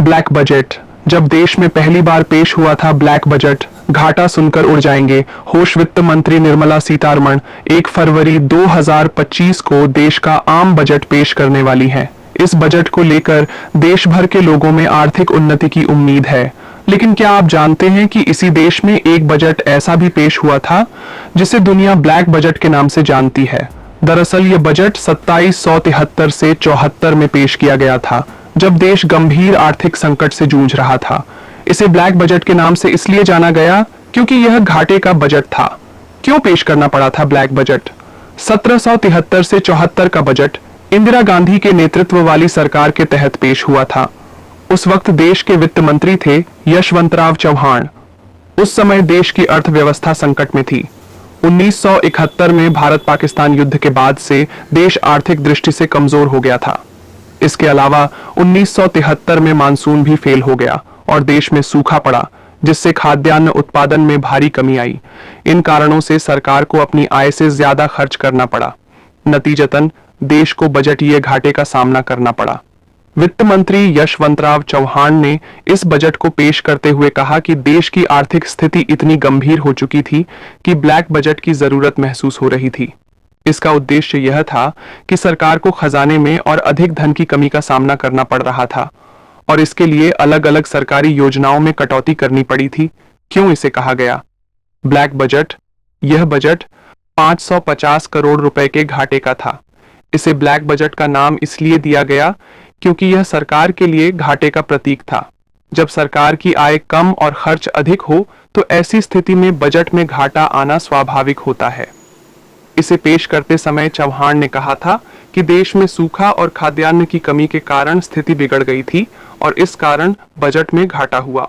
Black budget. जब देश में पहली बार पेश हुआ था ब्लैक बजट, घाटा सुनकर उड़ जाएंगे होश। वित्त मंत्री निर्मला सीतारमण 1 फरवरी 2025 को देश का आम बजट पेश करने वाली हैं। इस बजट को लेकर देश भर के लोगों में आर्थिक उन्नति की उम्मीद है। लेकिन क्या आप जानते हैं कि इसी देश में एक बजट ऐसा भी पेश हुआ था जिसे दुनिया ब्लैक बजट के नाम से जानती है। दरअसल ये बजट 2773 से 74 में पेश किया गया था, जब देश गंभीर आर्थिक संकट से जूझ रहा था। इसे ब्लैक बजट के नाम से इसलिए जाना गया क्योंकि यह घाटे का बजट था। क्यों पेश करना पड़ा था ब्लैक बजट? 1773 से 74 का बजट इंदिरा गांधी के नेतृत्व वाली सरकार के तहत पेश हुआ था। उस वक्त देश के वित्त मंत्री थे यशवंतराव चौहान। उस समय देश की अर्थव्यवस्था संकट में थी। 1971 में भारत पाकिस्तान युद्ध के बाद से देश आर्थिक दृष्टि से कमजोर हो गया था। इसके अलावा 1973 में मानसून भी फेल हो गया और देश में सूखा पड़ा, जिससे खाद्यान्न उत्पादन में भारी कमी आई। इन कारणों से सरकार को अपनी आय से ज्यादा खर्च करना पड़ा। नतीजतन देश को बजटीय घाटे का सामना करना पड़ा। वित्त मंत्री यशवंतराव चौहान ने इस बजट को पेश करते हुए कहा कि देश की आर्थिक स्थिति इतनी गंभीर हो चुकी थी कि ब्लैक बजट की जरूरत महसूस हो रही थी। इसका उद्देश्य यह था कि सरकार को खजाने में और अधिक धन की कमी का सामना करना पड़ रहा था और इसके लिए अलग अलग सरकारी योजनाओं में कटौती करनी पड़ी थी। क्यों इसे कहा गया ब्लैक बजट? यह बजट 550 करोड़ रुपए के घाटे का था। इसे ब्लैक बजट का नाम इसलिए दिया गया क्योंकि यह सरकार के लिए घाटे का प्रतीक था। जब सरकार की आय कम और खर्च अधिक हो तो ऐसी स्थिति में बजट में घाटा आना स्वाभाविक होता है। इसे पेश करते समय चौहान ने कहा था कि देश में सूखा और खाद्यान्न की कमी के कारण स्थिति बिगड़ गई थी और इस कारण बजट में घाटा हुआ।